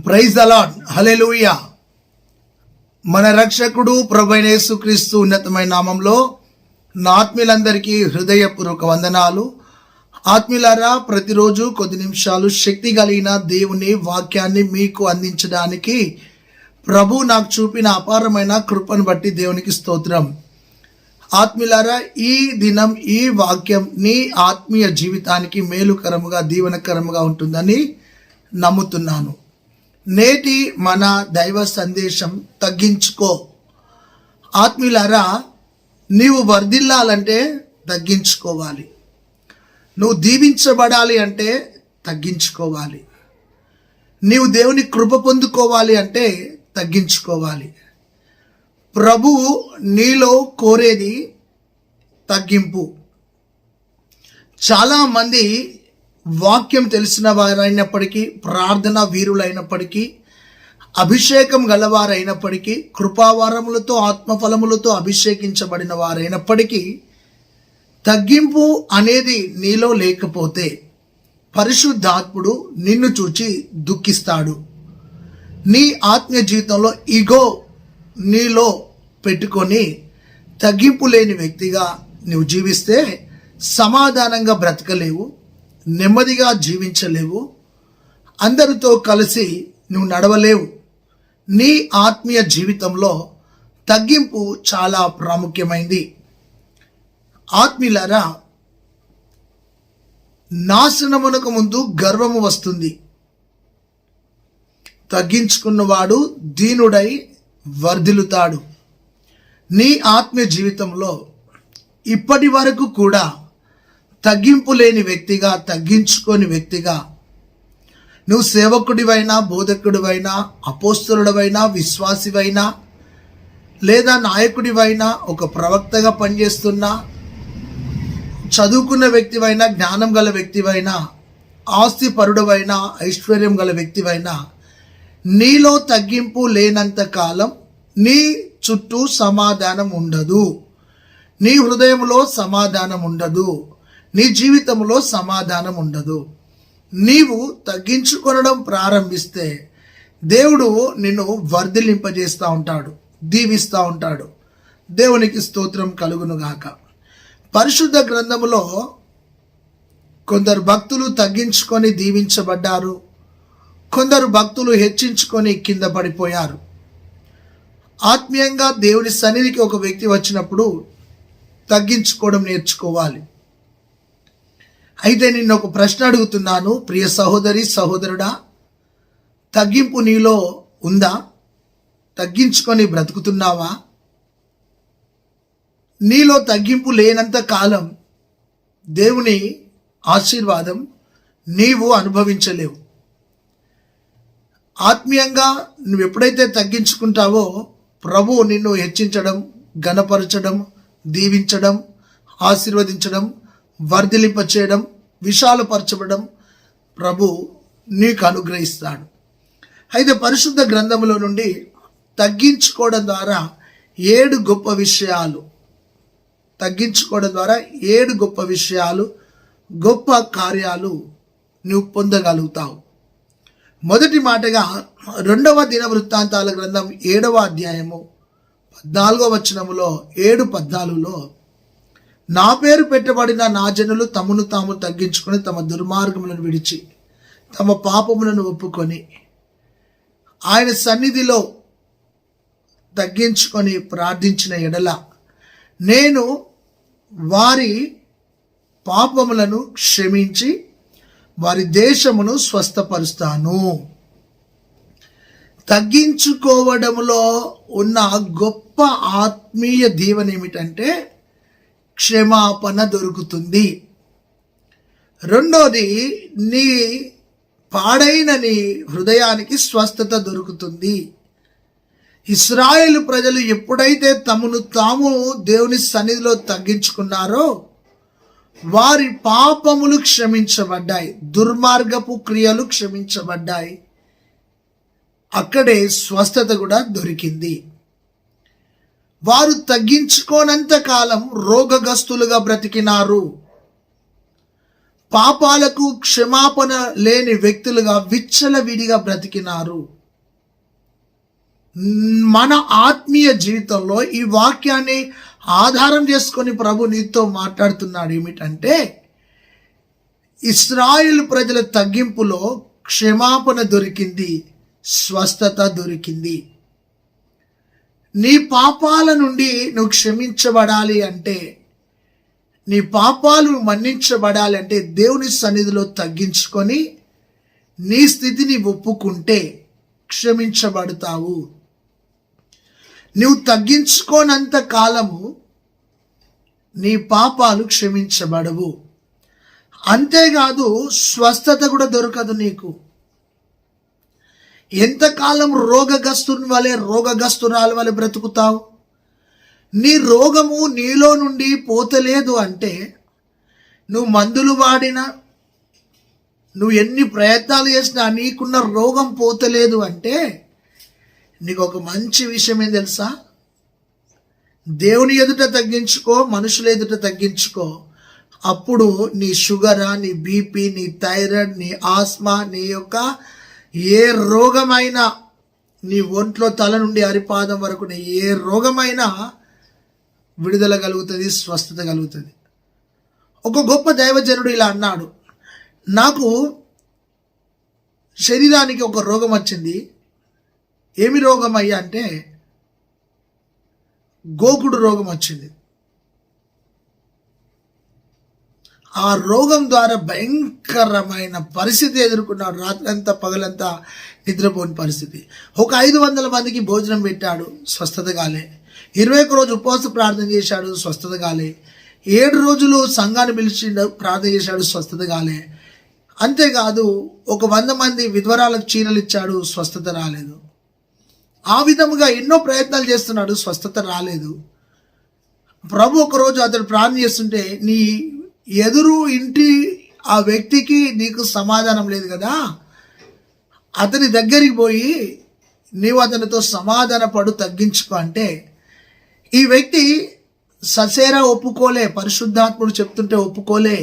Praise the lord. హల్లెలూయా. మన రక్షకుడు ప్రభువైన యేసుక్రీస్తు ఉన్నతమైన నామంలో నా ఆత్మీయులందరికీ హృదయపూర్వక వందనాలు. ఆత్మీయులారా, ప్రతిరోజు కొద్ది నిమిషాలు శక్తి కలిగిన దేవుని వాక్యాన్ని మీకు అందించడానికి ప్రభు నాకు చూపిన అపారమైన కృపను బట్టి దేవునికి స్తోత్రం. ఆత్మీయులారా, ఈ దినం ఈ వాక్యం నీ ఆత్మీయ జీవితానికి మేలుకరముగా దీవెనకరముగా ఉంటుందని నమ్ముతున్నాను. నేటి మన దైవ సందేశం తగ్గించుకో. ఆత్మీయులారా, నీవు వర్ధిల్లాలంటే తగ్గించుకోవాలి. నువ్వు దీవించబడాలి అంటే తగ్గించుకోవాలి. నీవు దేవుని కృప పొందుకోవాలి అంటే తగ్గించుకోవాలి. ప్రభువు నీలో కోరేది తగ్గింపు. చాలామంది వాక్యం తెలిసిన వారైనప్పటికీ, ప్రార్థన వీరులైనప్పటికీ, అభిషేకం గలవారైనప్పటికీ, కృపావరములతో ఆత్మఫలములతో అభిషేకించబడిన వారైనప్పటికీ తగ్గింపు అనేది నీలో లేకపోతే పరిశుద్ధాత్ముడు నిన్ను చూచి దుఃఖిస్తాడు. నీ ఆత్మీయ జీవితంలో ఈగో నీలో పెట్టుకొని తగ్గింపు లేని వ్యక్తిగా నువ్వు జీవిస్తే సమాధానంగా బ్రతకలేవు, నెమ్మదిగా జీవించలేవు, అందరితో కలిసి నువ్వు నడవలేవు. నీ ఆత్మీయ జీవితంలో తగ్గింపు చాలా ప్రాముఖ్యమైంది. ఆత్మీయులారా, నాశనమునకు ముందు గర్వము వస్తుంది. తగ్గించుకున్నవాడు దీనుడై వర్ధిల్లుతాడు. నీ ఆత్మీయ జీవితంలో ఇప్పటి వరకు కూడా తగ్గింపు లేని వ్యక్తిగా, తగ్గించుకోని వ్యక్తిగా, నువ్వు సేవకుడివైనా, బోధకుడివైనా, అపోస్తలుడివైనా, విశ్వాసివైనా, లేదా నాయకుడివైనా, ఒక ప్రవక్తగా పనిచేస్తున్నా, చదువుకున్న వ్యక్తివైనా, జ్ఞానం గల వ్యక్తివైనా, ఆస్తి పరుడవైనా, ఐశ్వర్యం గల వ్యక్తివైనా, నీలో తగ్గింపు లేనంత కాలం నీ చుట్టూ సమాధానం ఉండదు, నీ హృదయంలో సమాధానం ఉండదు, నీ జీవితంలో సమాధానం ఉండదు. నీవు తగ్గించుకొనడం ప్రారంభిస్తే దేవుడు నిన్ను వర్ధిల్లింపజేస్తూ ఉంటాడు, దీవిస్తూ ఉంటాడు. దేవునికి స్తోత్రం కలుగునుగాక. పరిశుద్ధ గ్రంథములో కొందరు భక్తులు తగ్గించుకొని దీవించబడ్డారు, కొందరు భక్తులు హెచ్చించుకొని కింద పడిపోయారు. ఆత్మీయంగా దేవుని సన్నిధికి ఒక వ్యక్తి వచ్చినప్పుడు తగ్గించుకోవడం నేర్చుకోవాలి. అయితే నిన్ను ఒక ప్రశ్న అడుగుతున్నాను, ప్రియ సహోదరి సహోదరుడా, తగ్గింపు నీలో ఉందా? తగ్గించుకొని బ్రతుకుతున్నావా? నీలో తగ్గింపు లేనంత కాలం దేవుని ఆశీర్వాదం నీవు అనుభవించలేవు. ఆత్మీయంగా నువ్వు ఎప్పుడైతే తగ్గించుకుంటావో ప్రభువు నిన్ను హెచ్చించడం, ఘనపరచడం, దీవించడం, ఆశీర్వదించడం, వర్ధిలింపచేయడం, విశాలపరచబడం ప్రభు నీకు అనుగ్రహిస్తాడు. అయితే పరిశుద్ధ గ్రంథములో నుండి తగ్గించుకోవడం ద్వారా 7 గొప్ప విషయాలు, తగ్గించుకోవడం ద్వారా 7 గొప్ప విషయాలు, గొప్ప కార్యాలు నువ్వు పొందగలుగుతావు. మొదటి మాటగా 2వ దినవృత్తాంతాల గ్రంథం 7వ అధ్యాయము 14వ వచనములో 7:14లో, నా పేరు పెట్టబడిన నా జనులు తమను తాము తగ్గించుకొని తమ దుర్మార్గములను విడిచి తమ పాపములను ఒప్పుకొని ఆయన సన్నిధిలో తగ్గించుకొని ప్రార్థించిన ఎడల నేను వారి పాపములను క్షమించి వారి దేశమును స్వస్థపరుస్తాను. తగ్గించుకోవడంలో ఉన్న గొప్ప ఆత్మీయ దీవెన ఏమిటంటే క్షమాపణ దొరుకుతుంది. రెండోది, నీ పాడైన నీ హృదయానికి స్వస్థత దొరుకుతుంది. ఇశ్రాయేలు ప్రజలు ఎప్పుడైతే తమను తాము దేవుని సన్నిధిలో తగ్గించుకున్నారో వారి పాపములు క్షమించబడ్డాయి, దుర్మార్గపు క్రియలు క్షమించబడ్డాయి. అక్కడే స్వస్థత కూడా దొరికింది. వారు తగ్గించుకోనంత కాలం రోగగ్రస్తులుగా బ్రతికినారు. పాపాలకు క్షమాపణ లేని వ్యక్తులుగా విచ్చలవిడిగా బ్రతికినారు. మన ఆత్మీయ జీవితంలో ఈ వాక్యాన్ని ఆధారం చేసుకొని ప్రభు నీతో మాట్లాడుతున్నాడు. ఏమిటంటే, ఇశ్రాయేలు ప్రజల తగ్గింపులో క్షమాపణ దొరికింది, స్వస్థత దొరికింది. నీ పాపాల నుండి నువ్వు క్షమించబడాలి అంటే, నీ పాపాలు మన్నించబడాలి అంటే దేవుని సన్నిధిలో తగ్గించుకొని నీ స్థితిని ఒప్పుకుంటే క్షమించబడతావు. నువ్వు తగ్గించుకోనంత కాలము నీ పాపాలు క్షమించబడవు. అంతేకాదు, స్వస్థత కూడా దొరకదు నీకు. ఎంతకాలం రోగగ్రస్తురాల వలె బ్రతుకుతావు? నీ రోగము నీలో నుండి పోతలేదు అంటే, నువ్వు మందులు వాడినా, నువ్వు ఎన్ని ప్రయత్నాలు చేసినా నీకున్న రోగం పోతలేదు అంటే, నీకు ఒక మంచి విషయం ఏం తెలుసా? దేవుని ఎదుట తగ్గించుకో, మనుషుల ఎదుట తగ్గించుకో. అప్పుడు నీ షుగరా, నీ బీపీ, నీ థైరాయిడ్, నీ ఆస్మా, నీ యొక్క ఏ రోగమైనా, నీ ఒంట్లో తల నుండి అరిపాదం వరకు ఏ రోగమైనా విడుదల కలుగుతుంది, స్వస్థత కలుగుతుంది. ఒక గొప్ప దైవజనుడు ఇలా అన్నాడు, నాకు శరీరానికి ఒక రోగం వచ్చింది. ఏమి రోగం అయ్యా అంటే, గోకుడు రోగం వచ్చింది. ఆ రోగం ద్వారా భయంకరమైన పరిస్థితి ఎదుర్కొన్నాడు. రాత్రంతా పగలంతా నిద్రపోని పరిస్థితి. ఒక 500 మందికి భోజనం పెట్టాడు, స్వస్థత కాలే. 21 రోజు ఉపవాస ప్రార్థన చేశాడు, స్వస్థత కాలే. 7 రోజులు సంఘాన్ని పిలిచి ప్రార్థన చేశాడు, స్వస్థత కాలే. అంతేకాదు, ఒక 100 మంది విధ్వరాలకు చీరలు ఇచ్చాడు, స్వస్థత రాలేదు. ఆ విధముగా ఎన్నో ప్రయత్నాలు చేస్తున్నాడు, స్వస్థత రాలేదు. ప్రభు ఒకరోజు అతడు ప్రార్థన చేస్తుంటే, నీ ఎదురు ఇంటి ఆ వ్యక్తికి నీకు సమాధానం లేదు కదా, అతని దగ్గరికి పోయి నీవు అతనితో సమాధాన పడు, తగ్గించుకో అంటే, ఈ వ్యక్తి ససేరా ఒప్పుకోలే. పరిశుద్ధాత్ముడు చెప్తుంటే ఒప్పుకోలే.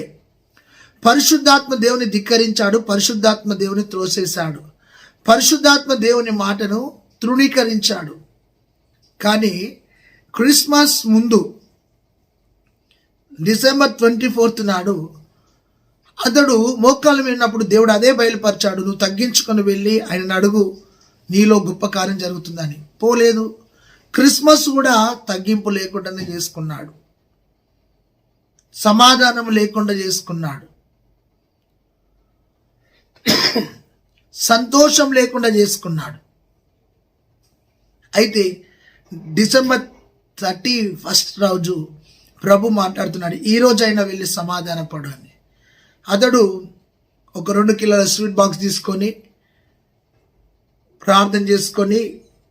పరిశుద్ధాత్మ దేవుని ధిక్కరించాడు, పరిశుద్ధాత్మ దేవుని త్రోసేశాడు, పరిశుద్ధాత్మ దేవుని మాటను తృణీకరించాడు. కానీ క్రిస్మస్ ముందు డిసెంబర్ 24 నాడు అతడు మోకాళ్ళ మీద ఉన్నప్పుడు దేవుడు అదే బయలుపరిచాడు, నువ్వు తగ్గించుకొని వెళ్ళి ఆయన అడుగు, నీలో గొప్ప కార్యం జరుగుతుందని. పోలేదు. క్రిస్మస్ కూడా తగ్గింపు లేకుండానే చేసుకున్నాడు, సమాధానం లేకుండా చేసుకున్నాడు, సంతోషం లేకుండా చేసుకున్నాడు. అయితే డిసెంబర్ 31 రోజు ప్రభు మాట్లాడుతున్నాడు, ఈ రోజైనా వెళ్ళి సమాధాన పడు అని. అతడు ఒక 2 కిలోల స్వీట్ బాక్స్ తీసుకొని ప్రార్థన చేసుకొని,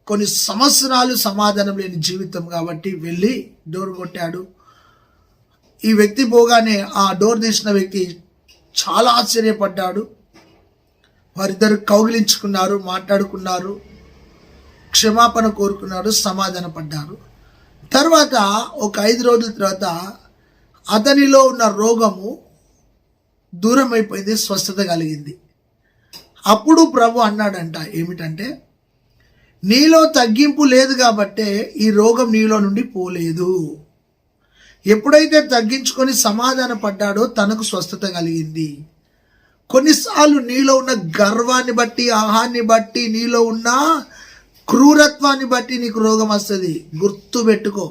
కొన్ని సంవత్సరాలు సమాధానం లేని జీవితం కాబట్టి వెళ్ళి డోర్ కొట్టాడు. ఈ వ్యక్తి పోగానే ఆ డోర్ తీసిన వ్యక్తి చాలా ఆశ్చర్యపడ్డాడు. వారిద్దరు కౌగిలించుకున్నారు, మాట్లాడుకున్నారు, క్షమాపణ కోరుకున్నారు, సమాధాన పడ్డారు. తర్వాత ఒక 5 రోజుల తర్వాత అతనిలో ఉన్న రోగము దూరం అయిపోయింది, స్వస్థత కలిగింది. అప్పుడు ప్రభు అన్నాడంట, ఏమిటంటే, నీలో తగ్గింపు లేదు కాబట్టే ఈ రోగం నీలో నుండి పోలేదు. ఎప్పుడైతే తగ్గించుకొని సమాధాన పడ్డాడో తనకు స్వస్థత కలిగింది. కొన్నిసార్లు నీలో ఉన్న గర్వాన్ని బట్టి, ఆహాన్ని బట్టి, నీలో ఉన్న క్రూరత్వాన్ని బట్టి నీకు రోగం వస్తుంది. గుర్తు పెట్టుకో,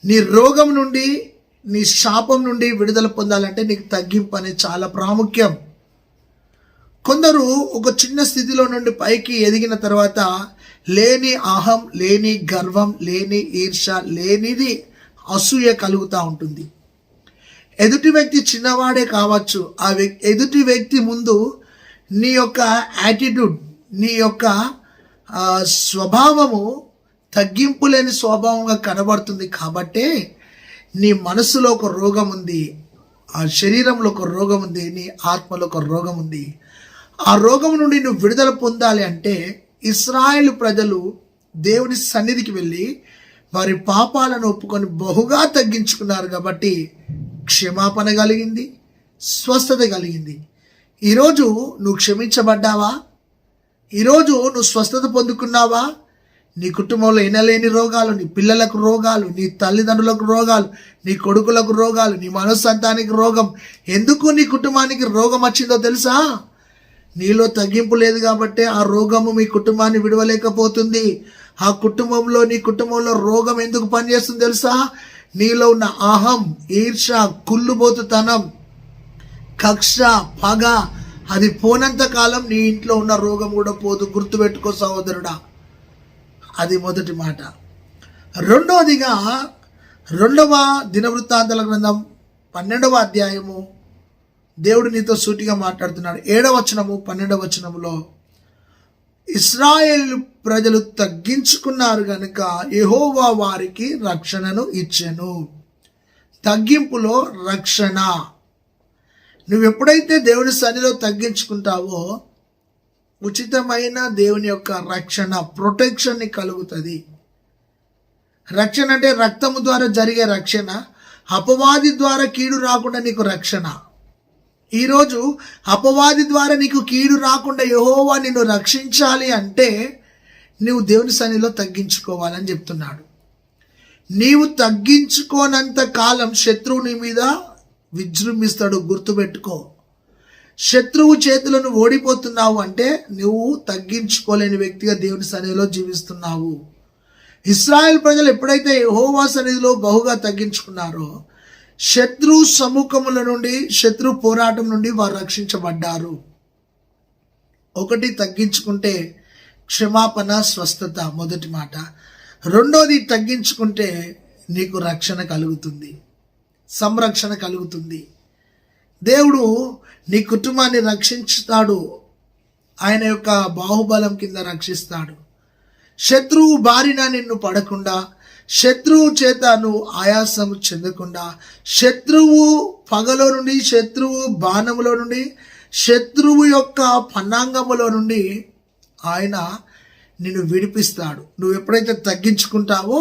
నీ రోగం నుండి, నీ శాపం నుండి విడుదల పొందాలంటే నీకు తగ్గింపు అనేది చాలా ప్రాముఖ్యం. కొందరు ఒక చిన్న స్థితిలో నుండి పైకి ఎదిగిన తర్వాత లేని అహం, లేని గర్వం, లేని ఈర్ష, లేనిది అసూయ కలుగుతూ ఉంటుంది. ఎదుటి వ్యక్తి చిన్నవాడే కావచ్చు, ఆ ఎదుటి వ్యక్తి ముందు నీ యొక్క యాటిట్యూడ్, నీ యొక్క స్వభావము తగ్గింపు లేని స్వభావంగా కనబడుతుంది. కాబట్టే నీ మనసులో ఒక రోగం ఉంది, ఆ శరీరంలో ఒక రోగం ఉంది, నీ ఆత్మలో ఒక రోగం ఉంది. ఆ రోగం నుండి నువ్వు విడుదల పొందాలి అంటే ఇశ్రాయేలు ప్రజలు దేవుని సన్నిధికి వెళ్ళి వారి పాపాలను ఒప్పుకొని బహుగా తగ్గించుకున్నారు కాబట్టి క్షమాపణ కలిగింది, స్వస్థత కలిగింది. ఈరోజు నువ్వు క్షమించబడ్డావా? ఈరోజు నువ్వు స్వస్థత పొందుకున్నావా? నీ కుటుంబంలో ఎనలేని రోగాలు, నీ పిల్లలకు రోగాలు, నీ తల్లిదండ్రులకు రోగాలు, నీ కొడుకులకు రోగాలు, నీ మనస్సంతానికి రోగం. ఎందుకు నీ కుటుంబానికి రోగం వచ్చిందో తెలుసా? నీలో తగ్గింపు లేదు కాబట్టి ఆ రోగము మీ కుటుంబాన్ని విడవలేకపోతుంది. ఆ కుటుంబంలో, నీ కుటుంబంలో రోగం ఎందుకు పనిచేస్తుంది తెలుసా? నీలో ఉన్న అహం, ఈర్ష, కుళ్ళుబోతుతనం, కక్ష, పగ, అది పోనంత కాలం నీ ఇంట్లో ఉన్న రోగం కూడా పోదు. గుర్తుపెట్టుకో సహోదరుడా. అది మొదటి మాట. రెండవదిగా 2వ దినవృత్తాంతాల గ్రంథం 12వ అధ్యాయము దేవుడు నీతో సూటిగా మాట్లాడుతున్నాడు. 7వ వచనము 12వ వచనములో, ఇశ్రాయేలు ప్రజలు తగ్గించుకున్నారు గనుక యెహోవా వారికి రక్షణను ఇచ్చెను. తగ్గింపులో రక్షణ. నువ్వు ఎప్పుడైతే దేవుని సన్నిధిలో తగ్గించుకుంటావో ఉచితమైన దేవుని యొక్క రక్షణ, ప్రొటెక్షన్ ని కలుగుతుంది. రక్షణ అంటే రక్తము ద్వారా జరిగే రక్షణ, అపవాది ద్వారా కీడు రాకుండా నీకు రక్షణ. ఈరోజు అపవాది ద్వారా నీకు కీడు రాకుండా యెహోవా నిన్ను రక్షించాలి అంటే నువ్వు దేవుని సన్నిధిలో తగ్గించుకోవాలని చెప్తున్నాడు. నీవు తగ్గించుకోనంత కాలం శత్రువు నీ మీద విజృంభిస్తాడు. గుర్తుపెట్టుకో. శత్రువు చేతులను ఓడిపోతున్నావు అంటే నువ్వు తగ్గించుకోలేని వ్యక్తిగా దేవుని సన్నిధిలో జీవిస్తున్నావు. ఇశ్రాయేల్ ప్రజలు ఎప్పుడైతే యెహోవా సన్నిధిలో బహుగా తగ్గించుకున్నారో శత్రు సముఖముల నుండి, శత్రు పోరాటం నుండి వారు రక్షించబడ్డారు. ఒకటి, తగ్గించుకుంటే క్షమాపణ, స్వస్థత, మొదటి మాట. రెండోది, తగ్గించుకుంటే నీకు రక్షణ కలుగుతుంది, సంరక్షణ కలుగుతుంది. దేవుడు నీ కుటుంబాన్ని రక్షించుతాడు. ఆయన యొక్క బాహుబలం కింద రక్షిస్తాడు. శత్రువు బారిన నిన్ను పడకుండా, శత్రువు చేత నువ్వు ఆయాసం చెందకుండా, శత్రువు పగలో నుండి, శత్రువు బాణములో నుండి, శత్రువు యొక్క పన్నాంగములో నుండి ఆయన నిన్ను విడిపిస్తాడు. నువ్వు ఎప్పుడైతే తగ్గించుకుంటావో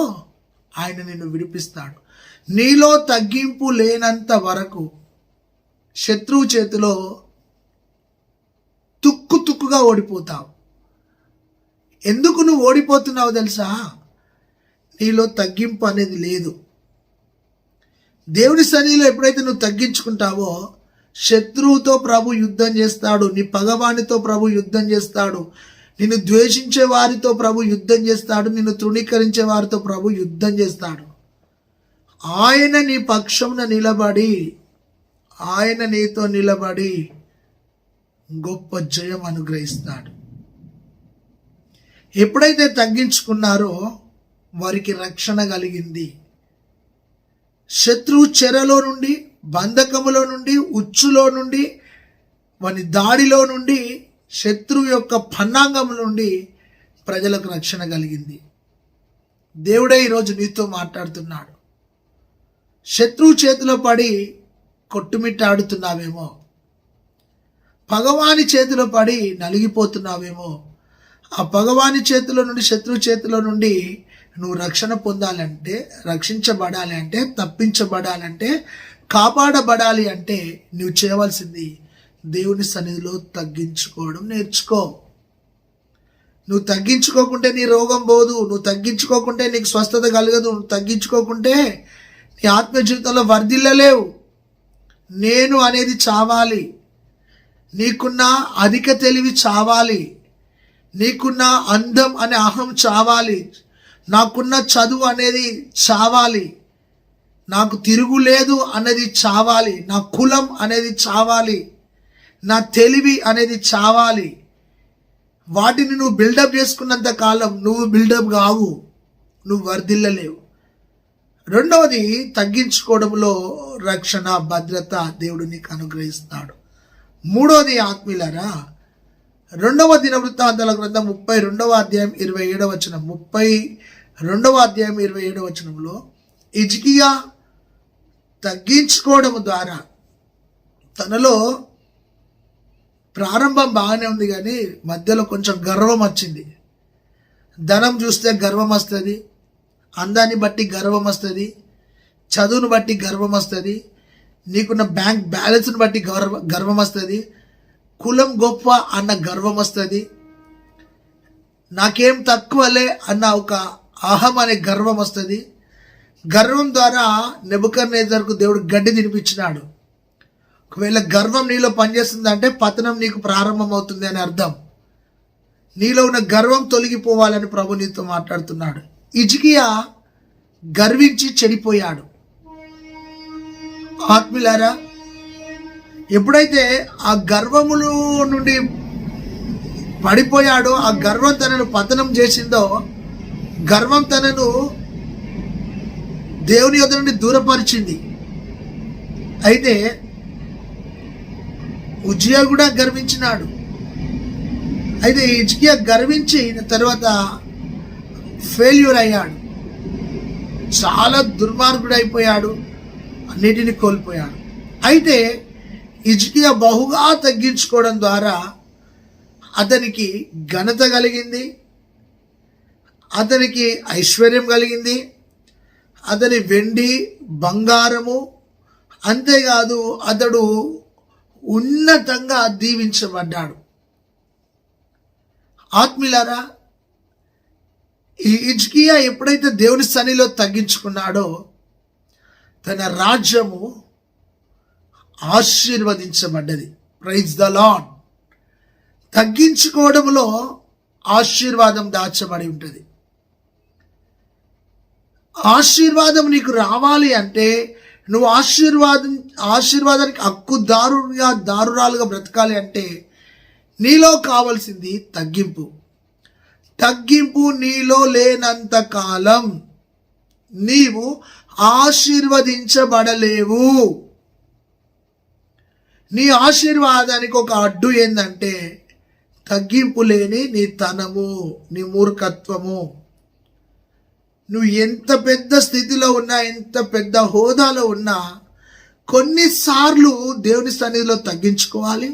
ఆయన నిన్ను విడిపిస్తాడు. నీలో తగ్గింపు లేనంత వరకు శత్రువు చేతిలో తుక్కుగా ఓడిపోతావు. ఎందుకు నువ్వు ఓడిపోతున్నావు తెలుసా? నీలో తగ్గింపు అనేది లేదు. దేవుని సన్నిధిలో ఎప్పుడైతే నువ్వు తగ్గించుకుంటావో శత్రువుతో ప్రభు యుద్ధం చేస్తాడు. నీ పగవానితో ప్రభు యుద్ధం చేస్తాడు. నిన్ను ద్వేషించే వారితో ప్రభు యుద్ధం చేస్తాడు. నిన్ను తృణీకరించే వారితో ప్రభు యుద్ధం చేస్తాడు. ఆయన నీ పక్షమున నిలబడి, ఆయన నీతో నిలబడి గొప్ప జయం అనుగ్రహిస్తాడు. ఎప్పుడైతే తగ్గించుకున్నారో వారికి రక్షణ కలిగింది. శత్రువు చెరలో నుండి, బంధకములో నుండి, ఉచ్చులో నుండి, వాని దాడిలో నుండి, శత్రువు యొక్క పన్నాంగం నుండి ప్రజలకు రక్షణ కలిగింది. దేవుడే ఈరోజు నీతో మాట్లాడుతున్నాడు. శత్రువు చేతిలో పడి కొట్టుమిట్టాడుతున్నావేమో, పగవాని చేతిలో పడి నలిగిపోతున్నావేమో. ఆ పగవాని చేతిలో నుండి, శత్రువు చేతిలో నుండి నువ్వు రక్షణ పొందాలంటే, రక్షించబడాలి అంటే, తప్పించబడాలంటే, కాపాడబడాలి అంటే నువ్వు చేయవలసింది దేవుని సన్నిధిలో తగ్గించుకోవడం నేర్చుకో. నువ్వు తగ్గించుకోకుంటే నీ రోగం పోదు. నువ్వు తగ్గించుకోకుంటే నీకు స్వస్థత కలగదు. నువ్వు తగ్గించుకోకుంటే నీ ఆత్మ జీవితంలో వర్ధిల్లలేవు. నేను అనేది చావాలి. నీకున్న అధిక తెలివి చావాలి. నీకున్న అందం అనే అహం చావాలి. నాకున్న చదువు అనేది చావాలి. నాకు తిరుగులేదు అనేది చావాలి. నా కులం అనేది చావాలి. నా తెలివి అనేది చావాలి. వాటిని నువ్వు బిల్డప్ చేసుకున్నంత కాలం నువ్వు బిల్డప్ కావు, నువ్వు వర్ధిల్లలేవు. రెండవది, తగ్గించుకోవడంలో రక్షణ, భద్రత దేవుడు నీకు అనుగ్రహిస్తాడు. మూడవది ఆత్మీయులారా, 2వ దినవృత్తాంతాల గ్రంథం 32వ అధ్యాయం 27వ వచనం, 32వ అధ్యాయం 27వ వచనంలో హిజ్కియా తగ్గించుకోవడం ద్వారా తనలో ప్రారంభం బాగానే ఉంది కానీ మధ్యలో కొంచెం గర్వం వచ్చింది. ధనం చూస్తే గర్వం వస్తుంది, అందాన్ని బట్టి గర్వం వస్తుంది, చదువును బట్టి గర్వం వస్తుంది, నీకున్న బ్యాంక్ బ్యాలెన్స్ని బట్టి గర్వం వస్తుంది, కులం గొప్ప అన్న గర్వం వస్తుంది, నాకేం తక్కువలే అన్న ఒక అహం అనే గర్వం వస్తుంది. గర్వం ద్వారా నెబుకద్నెజరుకు దేవుడు గడ్డి తినిపించినాడు. ఒకవేళ గర్వం నీలో పనిచేస్తుందంటే పతనం నీకు ప్రారంభమవుతుంది అని అర్థం. నీలో ఉన్న గర్వం తొలగిపోవాలని ప్రభు నీతో మాట్లాడుతున్నాడు. హిజ్కియా గర్వించి చెడిపోయాడు. ఆత్మీయులారా, ఎప్పుడైతే ఆ గర్వములు నుండి పడిపోయాడో, ఆ గర్వం తనను పతనం చేసిందో, గర్వం తనను దేవుని యొద్ద నుండి దూరపరిచింది. అయితే ఉజ్జియా కూడా గర్వించినాడు. అయితే హిజ్కియా గర్వించి తర్వాత ఫెయిల్యూర్ అయ్యాడు, చాలా దుర్మార్గుడు అయిపోయాడు, అన్నిటిని కోల్పోయాడు. అయితే హిజ్కియా బహుగా తగ్గించుకోవడం ద్వారా అతనికి ఘనత కలిగింది, అతనికి ఐశ్వర్యం కలిగింది, అతని వెండి బంగారము, అంతేకాదు అతడు ఉన్నతంగా దీవించబడ్డాడు. ఆత్మీయులారా, ఈ హిజ్కియా ఎప్పుడైతే దేవుని సన్నిధిలో తగ్గించుకున్నాడో తన రాజ్యము ఆశీర్వదించబడ్డది. Praise the Lord. తగ్గించుకోవడంలో ఆశీర్వాదం దాచబడి ఉంటుంది. ఆశీర్వాదం నీకు రావాలి అంటే నువ్వు ఆశీర్వాదానికి దారురాలుగా బ్రతకాలి అంటే నీలో కావాల్సింది తగ్గింపు. తగ్గింపు నీలో లేనంత కాలం నీవు ఆశీర్వదించబడలేవు. నీ ఆశీర్వాదానికి ఒక అడ్డు ఏంటంటే తగ్గింపు లేని నీ తనము, నీ మూర్ఖత్వము. నువ్వు ఎంత పెద్ద స్థితిలో ఉన్నా, ఎంత పెద్ద హోదాలో ఉన్నా, కొన్నిసార్లు దేవుని సన్నిధిలో తగ్గించుకోవాలి,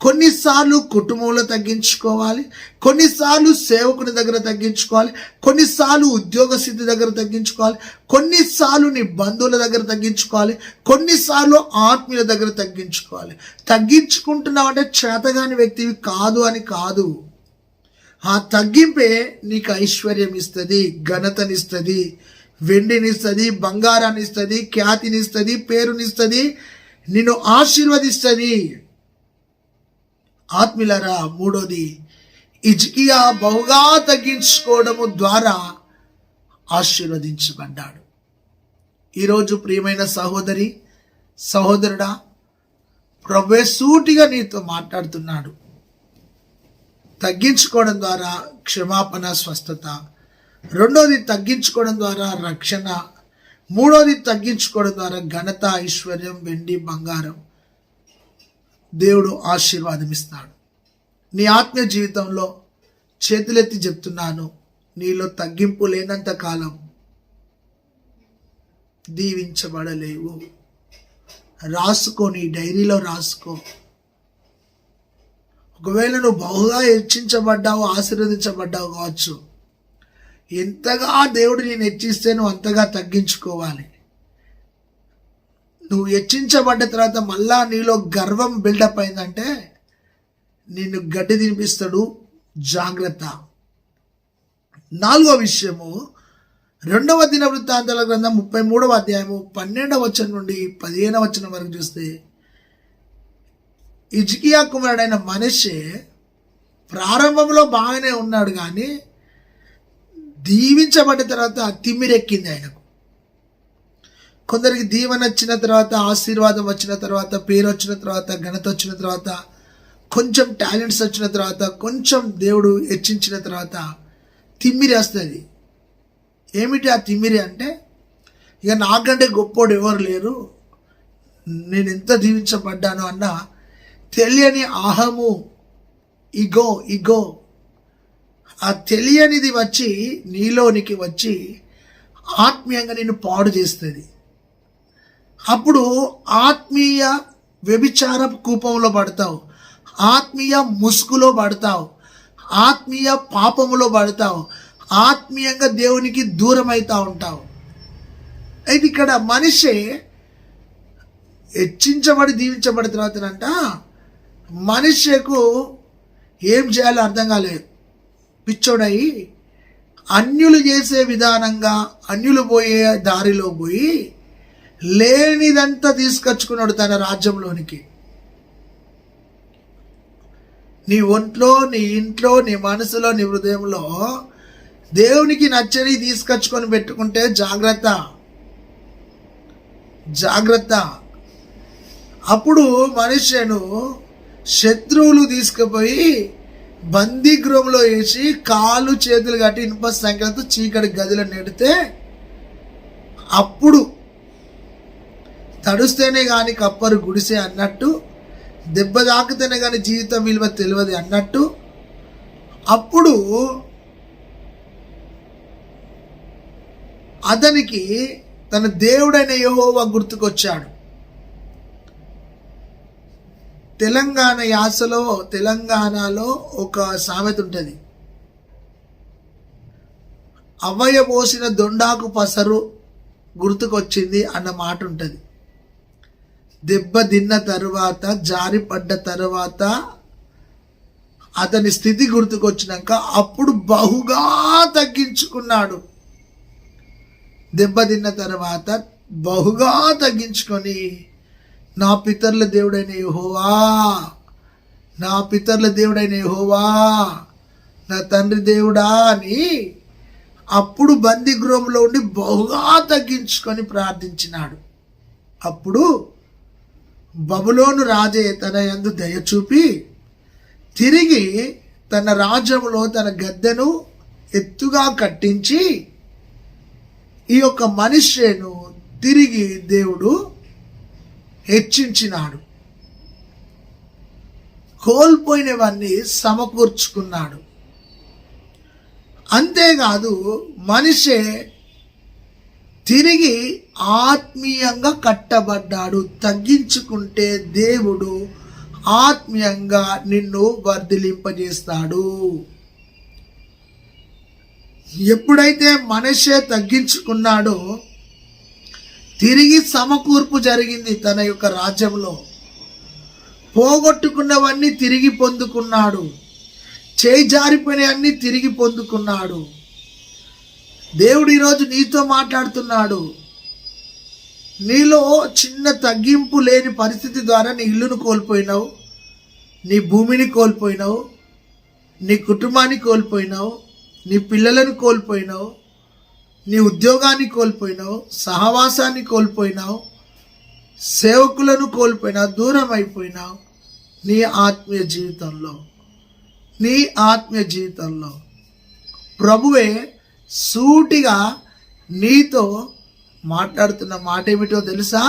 కొన్నిసార్లు కుటుంబంలో తగ్గించుకోవాలి, కొన్నిసార్లు సేవకుని దగ్గర తగ్గించుకోవాలి, కొన్నిసార్లు ఉద్యోగ స్థితి దగ్గర తగ్గించుకోవాలి, కొన్నిసార్లు నీ బంధువుల దగ్గర తగ్గించుకోవాలి, కొన్నిసార్లు ఆత్మీయుల దగ్గర తగ్గించుకోవాలి. తగ్గించుకుంటున్నావు అంటే చేతగాని వ్యక్తివి కాదు అని కాదు. ఆ తగ్గింపే నీకు ఐశ్వర్యం ఇస్తుంది, ఘనతనిస్తుంది, వెండినిస్తుంది, బంగారాన్ని ఇస్తుంది, ఖ్యాతినిస్తుంది, పేరునిస్తుంది, నిన్ను ఆశీర్వదిస్తుంది. ఆత్మీయులారా, మూడోది, హిజ్కియా బహుగా తగ్గించుకోవడము ద్వారా ఆశీర్వదించబడ్డాడు. ఈరోజు ప్రియమైన సహోదరి సహోదరుడా, ప్రభువే సూటిగా నీతో మాట్లాడుతున్నాడు. తగ్గించుకోవడం ద్వారా క్షమాపణ, స్వస్థత. రెండోది తగ్గించుకోవడం ద్వారా రక్షణ. మూడోది తగ్గించుకోవడం ద్వారా ఘనత, ఐశ్వర్యం, వెండి బంగారం. దేవుడు ఆశీర్వాదం ఇస్తాడు. నీ ఆత్మీయ జీవితంలో చేతులెత్తి చెప్తున్నాను, నీలో తగ్గింపు లేనంత కాలం దీవించబడలేవు. రాసుకో, నీ డైరీలో రాసుకో. ఒకవేళ నువ్వు బహుగా హెచ్చించబడ్డావు, ఆశీర్వదించబడ్డావు కావచ్చు, ఎంతగా దేవుడు నేను హెచ్చిస్తే నువ్వు అంతగా తగ్గించుకోవాలి. నువ్వు హెచ్చించబడ్డ తర్వాత మళ్ళా నీలో గర్వం బిల్డప్ అయిందంటే నిన్ను గడ్డి తినిపిస్తాడు. జాగ్రత్త. నాలుగో విషయము, 2వ దినవృత్తాంతాల గ్రంథం 33వ అధ్యాయము 12వ వచనం నుండి 15వ వచనం వరకు చూస్తే, హిజ్కియా కుమారుడైన మనష్షే ప్రారంభంలో బాగానే ఉన్నాడు, కానీ దీవించబడ్డ తర్వాత తిమ్మిరెక్కింది ఆయనకు. కొందరికి దీవెన వచ్చిన తర్వాత, ఆశీర్వాదం వచ్చిన తర్వాత, పేరు వచ్చిన తర్వాత, ఘనత వచ్చిన తర్వాత, కొంచెం టాలెంట్స్ వచ్చిన తర్వాత, కొంచెం దేవుడు హెచ్చించిన తర్వాత తిమ్మిరి వస్తుంది. ఏమిటి ఆ తిమ్మిరి అంటే, ఇక నాకంటే గొప్పోడు ఎవరు లేరు, నేను ఎంత దీవించబడ్డాను అన్న తెలియని అహము, ఇగో ఆ తెలియనిది వచ్చి నీలోనికి వచ్చి ఆత్మీయంగా నిన్ను పాడు చేస్తుంది. అప్పుడు ఆత్మీయ వ్యభిచార కూపంలో పడతావు, ఆత్మీయ ముసుగులో పడతావు, ఆత్మీయ పాపములో పడతావు, ఆత్మీయంగా దేవునికి దూరం అవుతూ ఉంటావు. అయితే ఇక్కడ మనిషి హెచ్చించబడి దీవించబడిన తర్వాతనంట మనిషికు ఏం చేయాలో అర్థం కాలేదు. పిచ్చోడయి అన్యులు చేసే విధానంగా అన్యులు పోయే దారిలో పోయి లేనిదంతా తీసుకొచ్చుకున్నాడు తన రాజ్యంలోనికి. నీ ఒంట్లో, నీ ఇంట్లో, నీ మనసులో, నీ హృదయంలో దేవునికి నచ్చని తీసుకొచ్చుకొని పెట్టుకుంటే జాగ్రత్త, జాగ్రత్త. అప్పుడు మనుష్యను శత్రువులు తీసుకుపోయి బందీగృహంలో వేసి కాళ్ళు చేతులు కట్టి ఇనుప సంఖ్యలతో చీకటి గదిలో నెడితే అప్పుడు తడుస్తేనే కానీ కప్పరు గుడిసే అన్నట్టు, దెబ్బ తాకితేనే కానీ జీవితం విలువ తెలియదు అన్నట్టు, అప్పుడు అతనికి తన దేవుడైన యెహోవా గుర్తుకొచ్చాడు. తెలంగాణలో ఒక సామెత ఉంటుంది, అవ్వయ్య పోసిన దొండాకు పసరు గుర్తుకొచ్చింది అన్న మాట ఉంటుంది. దెబ్బ తిన్న తరువాత, జారిపడ్డ తరువాత అతని స్థితి గుర్తుకొచ్చినాక అప్పుడు బహుగా తగ్గించుకున్నాడు. దెబ్బ తిన్న తర్వాత బహుగా తగ్గించుకొని నా పితరుల దేవుడైన యెహోవా, నా పితరుల దేవుడైన యెహోవా, నా తండ్రి దేవుడా అని అప్పుడు బందీగృహంలో ఉండి బహుగా తగ్గించుకొని ప్రార్థించినాడు. అప్పుడు బబులోను రాజే తన యందు దయ చూపి తిరిగి తన రాజ్యంలో తన గద్దెను ఎత్తుగా కట్టించి ఈ యొక్క మనిషిను తిరిగి దేవుడు హెచ్చించినాడు. కోల్పోయినవన్నీ సమకూర్చుకున్నాడు. అంతేకాదు మనిషే తిరిగి ఆత్మీయంగా కట్టబడ్డాడు. తగ్గించుకుంటే దేవుడు ఆత్మీయంగా నిన్ను వర్ధిలింపజేస్తాడు. ఎప్పుడైతే మనిషే తగ్గించుకున్నాడో తిరిగి సమకూర్పు జరిగింది. తన యొక్క రాజ్యంలో పోగొట్టుకున్నవన్నీ తిరిగి పొందుకున్నాడు. చేయి జారిపోయినవన్నీ తిరిగి పొందుకున్నాడు. దేవుడు ఈరోజు నీతో మాట్లాడుతున్నాడు. నీలో చిన్న తగ్గింపు లేని పరిస్థితి ద్వారా నీ ఇల్లును కోల్పోయినావు, నీ భూమిని కోల్పోయినావు, నీ కుటుంబాన్ని కోల్పోయినావు, నీ పిల్లలను కోల్పోయినావు, నీ ఉద్యోగాన్ని కోల్పోయినావు, సహవాసాన్ని కోల్పోయినావు, సేవకులను కోల్పోయినావు, దూరం అయిపోయినావు. నీ ఆత్మీయ జీవితంలో ప్రభువే సూటిగా నీతో మాట్లాడుతున్న మాట ఏమిటో తెలుసా?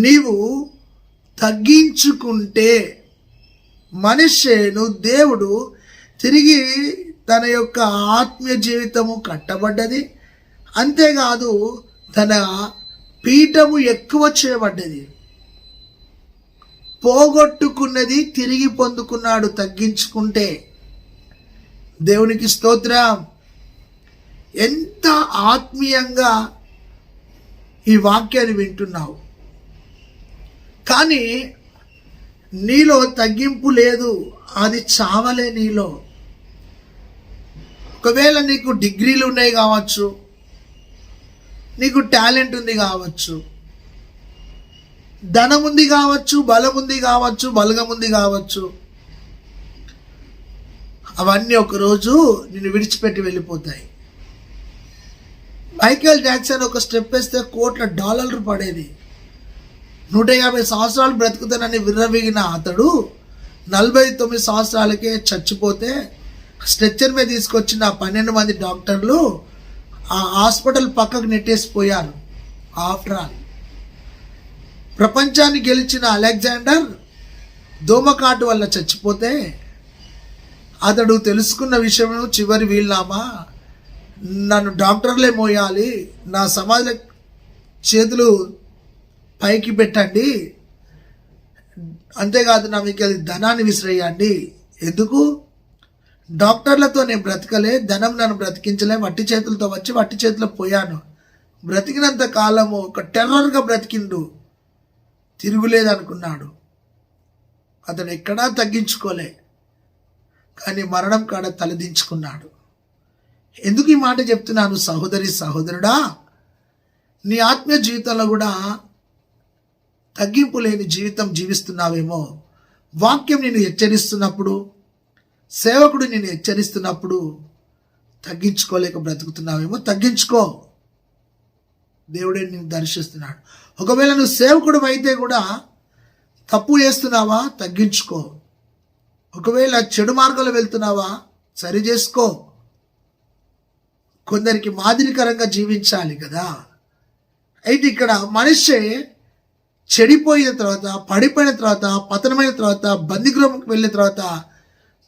నీవు తగ్గించుకుంటే మనిషిను దేవుడు తిరిగి తన యొక్క ఆత్మీయ జీవితము కట్టబడ్డది. అంతేకాదు తన పీఠము ఎక్కువ చేయబడ్డది. పోగొట్టుకున్నది తిరిగి పొందుకున్నాడు తగ్గించుకుంటే. దేవునికి స్తోత్రం. ఎంత ఆత్మీయంగా ఈ వాక్యాన్ని వింటున్నావు, కానీ నీలో తగ్గింపు లేదు, అది చావలే నీలో. ఒకవేళ నీకు డిగ్రీలు ఉన్నాయి కావచ్చు, నీకు టాలెంట్ ఉంది కావచ్చు, ధనం ఉంది కావచ్చు, బలం ఉంది కావచ్చు, బలగం ఉంది కావచ్చు, అవన్నీ ఒకరోజు నిన్ను విడిచిపెట్టి వెళ్ళిపోతాయి. మైకేల్ జాక్సన్ ఒక స్టెప్ వేస్తే $1,00,00,000 పడేది. 150 సంవత్సరాలు బ్రతుకుతానని విర్రవీగిన అతడు 49 సంవత్సరాలకే చచ్చిపోతే స్ట్రెచ్చర్ మీద తీసుకొచ్చిన 12 మంది డాక్టర్లు ఆ హాస్పిటల్ పక్కకు నెట్టేసిపోయారు. ఆఫ్టర్ ఆల్ ప్రపంచాన్ని గెలిచిన అలెగ్జాండర్ దోమకాటు వల్ల చచ్చిపోతే అతడు తెలుసుకున్న విషయం, చివరి వీలునామా, నన్ను డాక్టర్లే మోయాలి, నా సమాధి చేతులు పైకి పెట్టండి, అంతేకాదు నా మీకు అది ధనాన్ని విసిరేయండి. ఎందుకు? డాక్టర్లతో నేను బ్రతకలే, ధనం నన్ను బ్రతికించలే, వట్టి చేతులతో వచ్చి వట్టి చేతిలో పోయాను. బ్రతికినంత కాలము ఒక టెర్రర్గా బ్రతికిండు. తిరుగులేదనుకున్నాడు. అతడు ఎక్కడా తగ్గించుకోలే, కానీ మరణం కాడ తలదించుకున్నాడు. ఎందుకు ఈ మాట చెప్తున్నాను సహోదరి సహోదరుడా? నీ ఆత్మీయ జీవితంలో కూడా తగ్గింపు లేని జీవితం జీవిస్తున్నావేమో. వాక్యం నిన్ను హెచ్చరిస్తున్నప్పుడు, సేవకుడు నిన్ను హెచ్చరిస్తున్నప్పుడు తగ్గించుకోలేక బ్రతుకుతున్నావేమో. తగ్గించుకో, దేవుడే నిన్ను దర్శిస్తున్నాడు. ఒకవేళ నువ్వు సేవకుడు అయితే కూడా తప్పు చేస్తున్నావా, తగ్గించుకో. ఒకవేళ చెడు మార్గంలో వెళ్తున్నావా, సరి చేసుకో. కొందరికి మాదిరికరంగా జీవించాలి కదా. అయితే ఇక్కడ మనిషి చెడిపోయిన తర్వాత, పడిపోయిన తర్వాత, పతనమైన తర్వాత, బందిగృహంకి వెళ్ళిన తర్వాత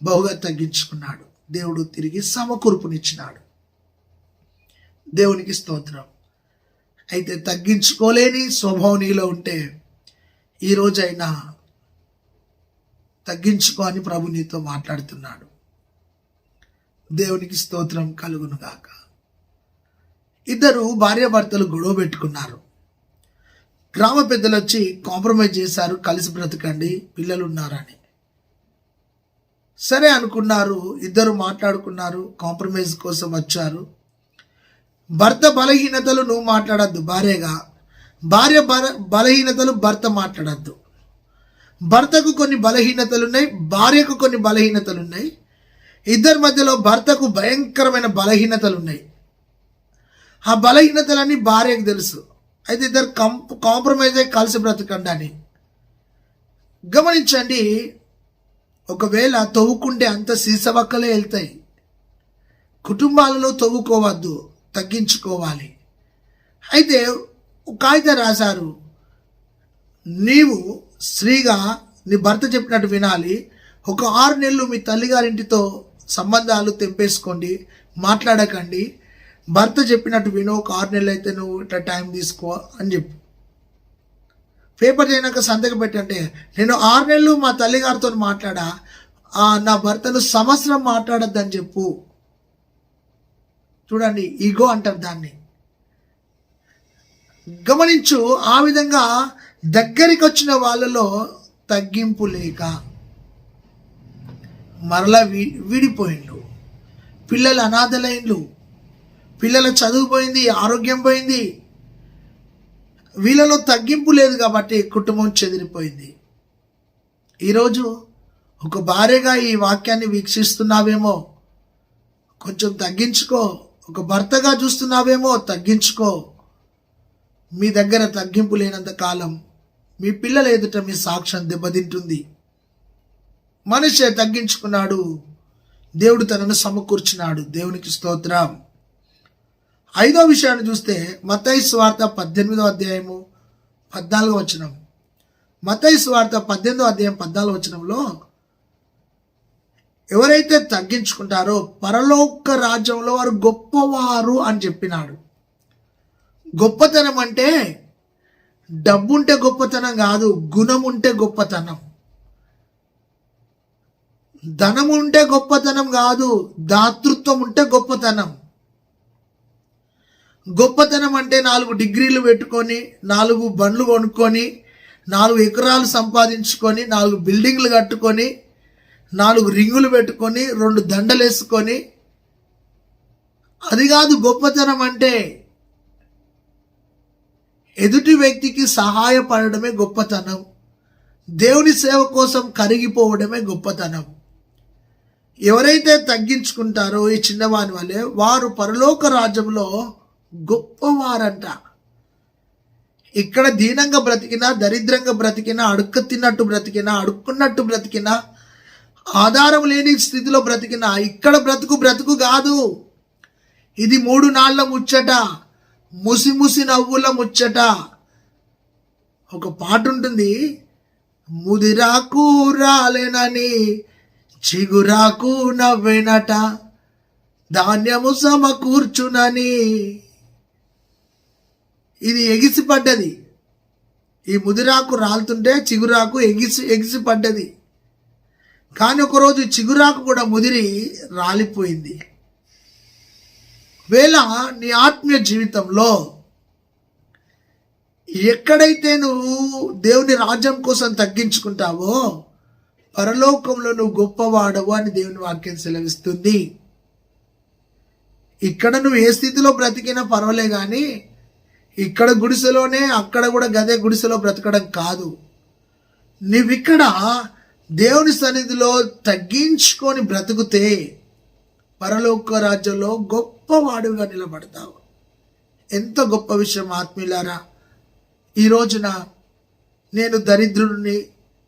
బహుగా తగ్గించుకున్నాడు. దేవుడు తిరిగి సమకూర్పునిచ్చినాడు. దేవునికి స్తోత్రం. అయితే తగ్గించుకోలేని స్వభావం నీలో ఉంటే ఈ రోజైనా తగ్గించుకో అని ప్రభు నీతో మాట్లాడుతున్నాడు. దేవునికి స్తోత్రం కలుగును గాక. ఇద్దరు భార్యాభర్తలు గొడవ పెట్టుకున్నారు. గ్రామ పెద్దలు వచ్చి కాంప్రమైజ్ చేశారు, కలిసి బ్రతకండి, పిల్లలు ఉన్నారని. సరే అనుకున్నారు, ఇద్దరు మాట్లాడుకున్నారు, కాంప్రమైజ్ కోసం వచ్చారు. భర్త బలహీనతలు నువ్వు మాట్లాడద్దు భార్యగా, భార్య బలహీనతలు భర్త మాట్లాడద్దు. భర్తకు కొన్ని బలహీనతలు ఉన్నాయి, భార్యకు కొన్ని బలహీనతలు ఉన్నాయి. ఇద్దరి మధ్యలో భర్తకు భయంకరమైన బలహీనతలు ఉన్నాయి. ఆ బలహీనతలన్నీ భార్యకు తెలుసు. అయితే ఇద్దరు కాంప్రమైజ్ అయ్యి కలిసి బ్రతకండి అని. గమనించండి, ఒకవేళ తవ్వుకుంటే అంత సీసవక్కలే వెళ్తాయి. కుటుంబాలలో తవ్వుకోవద్దు, తగ్గించుకోవాలి. అయితే కాగితం రాశారు, నీవు స్త్రీగా నీ భర్త చెప్పినట్టు వినాలి. ఒక 6 నెలలు మీ తల్లిగారింటితో సంబంధాలు తెంపేసుకోండి, మాట్లాడకండి. భర్త చెప్పినట్టు విను. ఒక 6 నెలలు అయితే నువ్వు ఇట్లా టైం తీసుకో అని చెప్పు. పేపర్ చేయనాక సంతకం పెట్టంటే, నేను 6 నెలలు మా తల్లిగారితో మాట్లాడా, నా భర్తను సంవత్సరం మాట్లాడద్దని చెప్పు. చూడండి, ఈగో అంటారు దాన్ని. గమనించు, ఆ విధంగా దగ్గరికి వచ్చిన వాళ్ళలో తగ్గింపు లేక మరలా విడిపోయిండు. పిల్లలు అనాథలైండ్లు, పిల్లల చదువు పోయింది, ఆరోగ్యం పోయింది. వీళ్ళలో తగ్గింపు లేదు కాబట్టి కుటుంబం చెదిరిపోయింది. ఈరోజు ఒక భార్యగా ఈ వాక్యాన్ని వీక్షిస్తున్నావేమో, కొంచెం తగ్గించుకో. ఒక భర్తగా చూస్తున్నావేమో, తగ్గించుకో. మీ దగ్గర తగ్గింపు లేనంత కాలం మీ పిల్లల ఎదుట మీ సాక్ష్యం దెబ్బతింటుంది. మనిషి తగ్గించుకున్నాడు, దేవుడు తనను సమకూర్చున్నాడు. దేవునికి స్తోత్రం. 5వ విషయాన్ని చూస్తే మత్తయి సువార్త 18వ అధ్యాయము 14వ వచనం. మత్తయి సువార్త 18వ అధ్యాయం 14వ వచనంలో, ఎవరైతే తగ్గించుకుంటారో పరలోక రాజ్యంలో వారు గొప్పవారు అని చెప్పినాడు. గొప్పతనం అంటే డబ్బు ఉంటే గొప్పతనం కాదు, గుణం ఉంటే గొప్పతనం. ధనం ఉంటే గొప్పతనం కాదు, దాతృత్వం ఉంటే గొప్పతనం. గొప్పతనం అంటే 4 డిగ్రీలు పెట్టుకొని, 4 బండ్లు కొనుక్కొని, 4 ఎకరాలు సంపాదించుకొని, 4 బిల్డింగ్లు కట్టుకొని, 4 రింగులు పెట్టుకొని, 2 దండలు వేసుకొని, అది కాదు గొప్పతనం అంటే. ఎదుటి వ్యక్తికి సహాయపడడమే గొప్పతనం. దేవుని సేవ కోసం కరిగిపోవడమే గొప్పతనం. ఎవరైతే తగ్గించుకుంటారో ఈ చిన్నవాని వల్లే, వారు పరలోక రాజ్యంలో గొప్పవారంట. ఇక్కడ దీనంగా బ్రతికినా, దరిద్రంగా బ్రతికినా, అడుక్క తిన్నట్టు బ్రతికినా, అడుక్కున్నట్టు బ్రతికినా, ఆధారం లేని స్థితిలో బ్రతికినా, ఇక్కడ బ్రతుకు కాదు. ఇది 3 నాళ్ళ ముచ్చట, ముసి నవ్వుల ముచ్చట. ఒక పాట ఉంటుంది, ముదిరాకు రాలేనని చిగురాకు నవ్వేనట, ధాన్యము సమకూర్చునని. ఇది ఎగిసి పడ్డది. ఈ ముదిరాకు రాలుతుంటే చిగురాకు ఎగిసి పడ్డది. కానీ ఒకరోజు చిగురాకు కూడా ముదిరి రాలిపోయింది. వేళ నీ ఆత్మీయ జీవితంలో ఎక్కడైతే నువ్వు దేవుని రాజ్యం కోసం తగ్గించుకుంటావో పరలోకంలో నువ్వు గొప్పవాడవు అని దేవుని వాక్యం సెలవిస్తుంది. ఇక్కడ నువ్వు ఏ స్థితిలో బ్రతికినా పర్వాలే కానీ ఇక్కడ గుడిసెలోనే అక్కడ కూడా గదే గుడిసెలో బ్రతకడం కాదు. నువ్విక్కడ దేవుని సన్నిధిలో తగ్గించుకొని బ్రతుకుతే పరలోక రాజ్యంలో గొప్పవాడుగా నిలబడతావు. ఎంత గొప్ప విషయం ఆత్మీయులారా. ఈ రోజున నేను దరిద్రుడిని,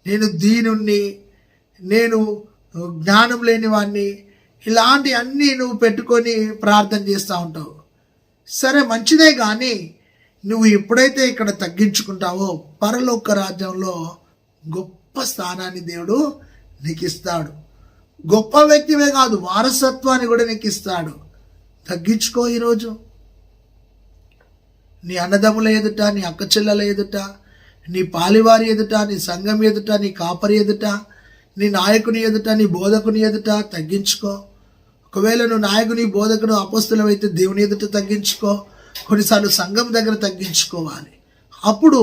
నేను దీనుణ్ణి, నేను జ్ఞానం లేని వాడిని, ఇలాంటి అన్నీ నువ్వు పెట్టుకొని ప్రార్థన చేస్తూ ఉంటావు. సరే, మంచిదే, కానీ నువ్వు ఎప్పుడైతే ఇక్కడ తగ్గించుకుంటావో పరలోక రాజ్యంలో గొప్ప స్థానాన్ని దేవుడు నీకు ఇస్తాడు. గొప్ప వ్యక్తివే కాదు, వారసత్వాన్ని కూడా నీకు ఇస్తాడు. తగ్గించుకో. ఈరోజు నీ అన్నదమ్ముల ఎదుట, నీ అక్క చెల్లెల ఎదుట, నీ పాలివారి ఎదుట, నీ సంఘం ఎదుట, నీ కాపరి ఎదుట, నీ నాయకుని ఎదుట, నీ బోధకుని ఎదుట తగ్గించుకో. ఒకవేళ నువ్వు నాయకుని, బోధకుడు, అపోస్తలు అయితే దేవుని ఎదుట తగ్గించుకో. కొన్నిసార్లు సంఘం దగ్గర తగ్గించుకోవాలి. అప్పుడు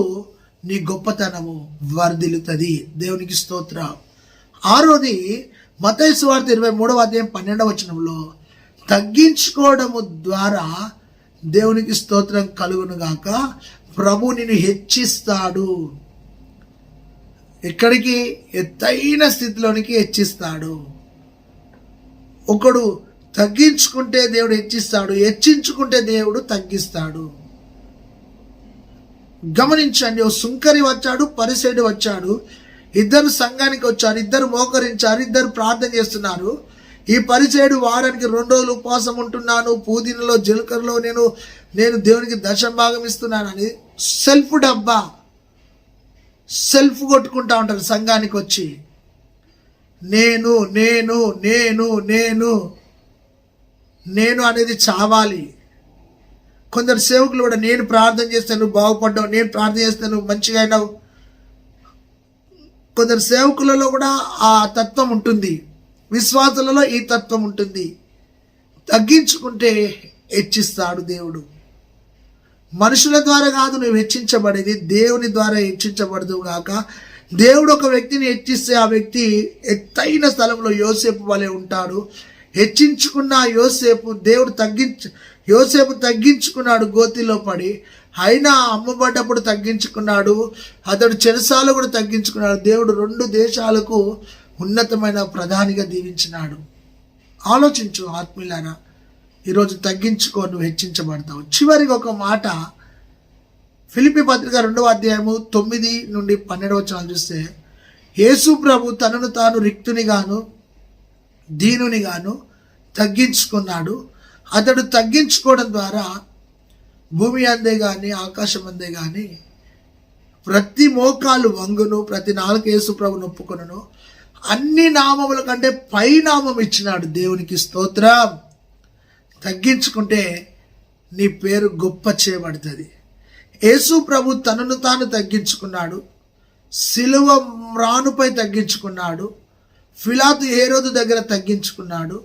నీ గొప్పతనము వర్ధిల్లుతుంది. దేవునికి స్తోత్రం. ఆరోది మత్తయి సువార్త 23వ అధ్యాయం 12వ వచనంలో తగ్గించుకోవడము ద్వారా దేవునికి స్తోత్రం కలుగును గాక, ప్రభు నిన్ను హెచ్చిస్తాడు. ఎక్కడికి? ఎత్తైన స్థితిలోనికి హెచ్చిస్తాడు. ఒకడు తగ్గించుకుంటే దేవుడు హెచ్చిస్తాడు, హెచ్చించుకుంటే దేవుడు తగ్గిస్తాడు. గమనించండి, ఓ సుంకరి వచ్చాడు, పరిసేడు వచ్చాడు, ఇద్దరు సంఘానికి వచ్చారు, ఇద్దరు మోకరించారు, ఇద్దరు ప్రార్థన చేస్తున్నారు. ఈ పరిసేడు వారానికి 2 రోజులు ఉపవాసం ఉంటున్నాను, పూదినలో జీలకర్రలో నేను దేవునికి దశభాగం ఇస్తున్నానని సెల్ఫ్ కొట్టుకుంటా ఉంటారు సంఘానికి వచ్చి. నేను నేను నేను నేను నేను అనేది చావాలి. కొందరు సేవకులు కూడా నేను ప్రార్థన చేస్తే నువ్వు బాగుపడ్డావు, నేను ప్రార్థన చేస్తే నువ్వు మంచిగా అయినావు. కొందరు సేవకులలో కూడా ఆ తత్వం ఉంటుంది, విశ్వాసులలో ఈ తత్వం ఉంటుంది. తగ్గించుకుంటే హెచ్చిస్తాడు దేవుడు. మనుషుల ద్వారా కాదు నువ్వు హెచ్చించబడేది, దేవుని ద్వారా హెచ్చించబడదు గాక. దేవుడు ఒక వ్యక్తిని హెచ్చిస్తే ఆ వ్యక్తి ఎత్తైన స్థలంలో యోసేపు వలె ఉంటాడు. హెచ్చించుకున్న యోసేపు తగ్గించుకున్నాడు గోతిలో పడి, అయినా అమ్మబడ్డప్పుడు తగ్గించుకున్నాడు. అతడు చెరసాలు కూడా తగ్గించుకున్నాడు. దేవుడు 2 దేశాలకు ఉన్నతమైన ప్రధానిగా దీవించినాడు. ఆలోచించు ఆత్మీయులారా, ఈరోజు తగ్గించుకో, నువ్వు హెచ్చించబడతావు. చివరికి ఒక మాట, ఫిలిప్పీ పత్రిక 2వ అధ్యాయము 9 నుండి 12 వచనాలు చూస్తే, యేసు ప్రభు తనను తాను రిక్తునిగాను దీనునిగాను తగ్గించుకున్నాడు. అతడు తగ్గించుకోవడం ద్వారా భూమి అందే కానీ ఆకాశం అందే కానీ ప్రతి మోకాలు వంగును, ప్రతి నాలుక యేసు ప్రభుని ఒప్పుకొనును, అన్ని నామముల కంటే పై నామం ఇచ్చినాడు. దేవునికి స్తోత్రం. తగ్గించుకుంటే నీ పేరు గొప్ప చేయబడుతుంది. యేసు ప్రభు తనను తాను తగ్గించుకున్నాడు, సిలువ మ్రానుపై తగ్గించుకున్నాడు, ఫిలాతు హేరోదు దగ్గర తగ్గించుకున్నాడు,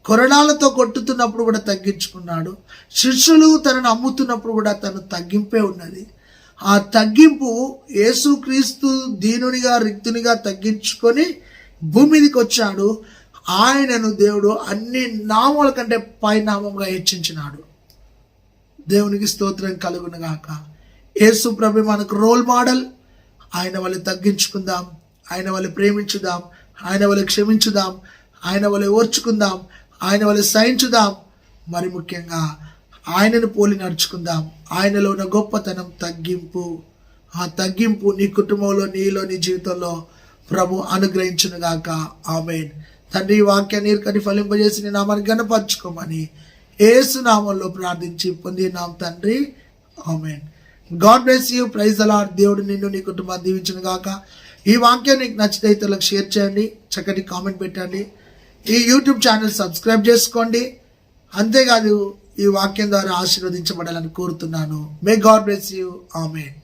కొరడాలతో కొట్టుతున్నప్పుడు కూడా తగ్గించుకున్నాడు, శిష్యులు తనను అమ్ముతున్నప్పుడు కూడా తను తగ్గింపే ఉన్నది. ఆ తగ్గింపు యేసుక్రీస్తు దీనునిగా రిక్తునిగా తగ్గించుకొని భూమి మీదకి వచ్చాడు. ఆయనను దేవుడు అన్ని నామముల కంటే పై నామంగా హెచ్చించినాడు. దేవునికి స్తోత్రం కలుగును గాక. యేసు ప్రభు మనకు రోల్ మోడల్. ఆయన వల్ల తగ్గించుకుందాం, ఆయన వల్ల ప్రేమించుదాం, ఆయన వల్ల క్షమించుదాం, ఆయన వల్ల ఓర్చుకుందాం, ఆయన వల్ల సహించుదాం. మరి ముఖ్యంగా ఆయనను పోలి నడుచుకుందాం. ఆయనలో ఉన్న గొప్పతనం తగ్గింపు. ఆ తగ్గింపు నీ కుటుంబంలో, నీలో, నీ జీవితంలో ప్రభు అనుగ్రహించును గాక. ఆమేన్. తండ్రి, ఈ వాక్యాన్ని కని ఫలింపజేసి నీ నామాన్ని గణపరచుకోమని యేసు నామంలో ప్రార్థించి పొందినాం తండ్రి. ఆమేన్. God bless you. Praise the Lord. దేవుడు నిన్ను, నీ కుటుంబాన్ని దీవించును గాక. ఈ వాక్యం నీకు నచ్చితే ఇతరులకు షేర్ చేయండి, చక్కటి కామెంట్ పెట్టండి, ఈ యూట్యూబ్ ఛానల్ సబ్స్క్రైబ్ చేసుకోండి. అంతేకాదు ఈ వాక్యం ద్వారా ఆశీర్వదించబడాలని కోరుతున్నాను. May God bless you. Amen.